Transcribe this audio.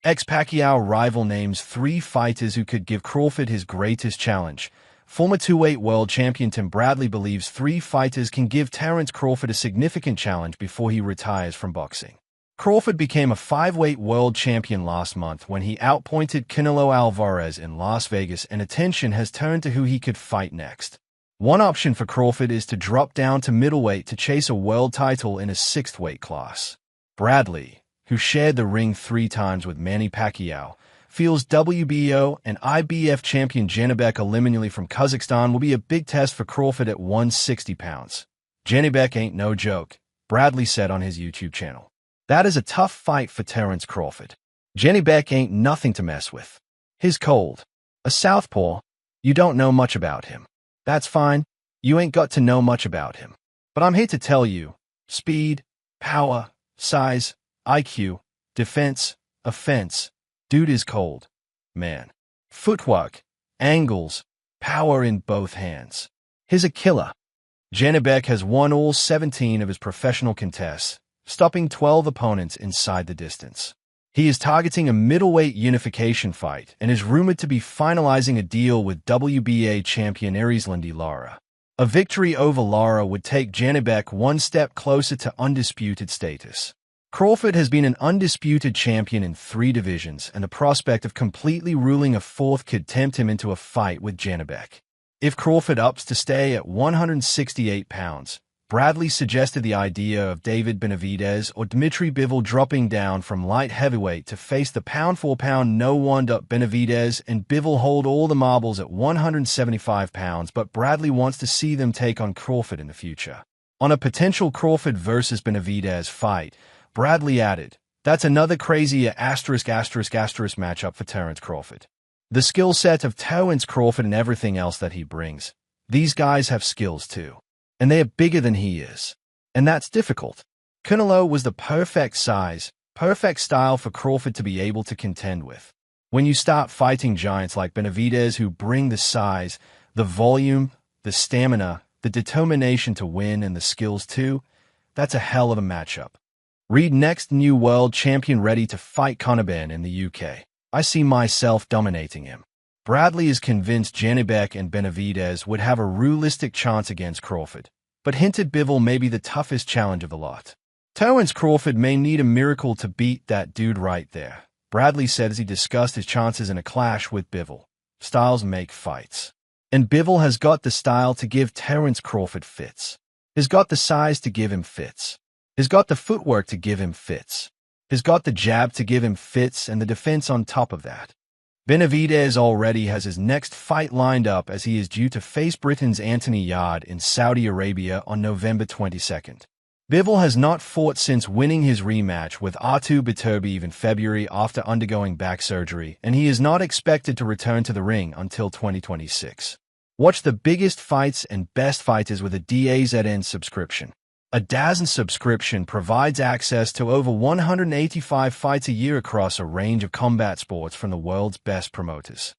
Ex-Pacquiao rival names 3 fighters who could give Crawford his greatest challenge. Former 2-weight world champion Tim Bradley believes 3 fighters can give Terence Crawford a significant challenge before he retires from boxing. Crawford became a 5-weight world champion last month when he outpointed Canelo Alvarez in Las Vegas, and attention has turned to who he could fight next. One option for Crawford is to drop down to middleweight to chase a world title in a 6th weight class. Bradley, who shared the ring 3 times with Manny Pacquiao, feels WBO and IBF champion Janibek Alimanyuli from Kazakhstan will be a big test for Crawford at 160 pounds. Janibek ain't no joke, Bradley said on his YouTube channel. That is a tough fight for Terence Crawford. Janibek ain't nothing to mess with. He's cold. A southpaw. You don't know much about him. That's fine. You ain't got to know much about him. But I'm here to tell you, speed, power, size, IQ, defense, offense. Dude is cold. Man. Footwork, angles, power in both hands. He's a killer. Janibek has won all 17 of his professional contests, stopping 12 opponents inside the distance. He is targeting a middleweight unification fight and is rumored to be finalizing a deal with WBA champion Erislandy Lara. A victory over Lara would take Janibek one step closer to undisputed status. Crawford has been an undisputed champion in 3 divisions, and the prospect of completely ruling a 4th could tempt him into a fight with Janibek. If Crawford opts to stay at 168 pounds, Bradley suggested the idea of David Benavidez or Dmitry Bivol dropping down from light heavyweight to face the pound-for-pound no-one. Benavidez and Bivol hold all the marbles at 175 pounds, but Bradley wants to see them take on Crawford in the future. On a potential Crawford versus Benavidez fight, Bradley added, "That's another crazy matchup for Terence Crawford. The skill set of Terence Crawford and everything else that he brings. These guys have skills too. And they are bigger than he is. And that's difficult." Canelo was the perfect size, perfect style for Crawford to be able to contend with. When you start fighting giants like Benavidez who bring the size, the volume, the stamina, the determination to win, and the skills too, that's a hell of a matchup. Read next: new world champion ready to fight Conor Ben in the UK. I see myself dominating him. Bradley is convinced Janibek and Benavidez would have a realistic chance against Crawford, but hinted Bivol may be the toughest challenge of the lot. Terence Crawford may need a miracle to beat that dude right there, Bradley said as he discussed his chances in a clash with Bivol. Styles make fights. And Bivol has got the style to give Terence Crawford fits. He's got the size to give him fits. He's got the footwork to give him fits. He's got the jab to give him fits, and the defense on top of that. Benavidez already has his next fight lined up as he is due to face Britain's Anthony Yarde in Saudi Arabia on November 22nd. Bivol has not fought since winning his rematch with Artur Beterbiev in February after undergoing back surgery, and he is not expected to return to the ring until 2026. Watch the biggest fights and best fighters with a DAZN subscription. A DAZN subscription provides access to over 185 fights a year across a range of combat sports from the world's best promoters.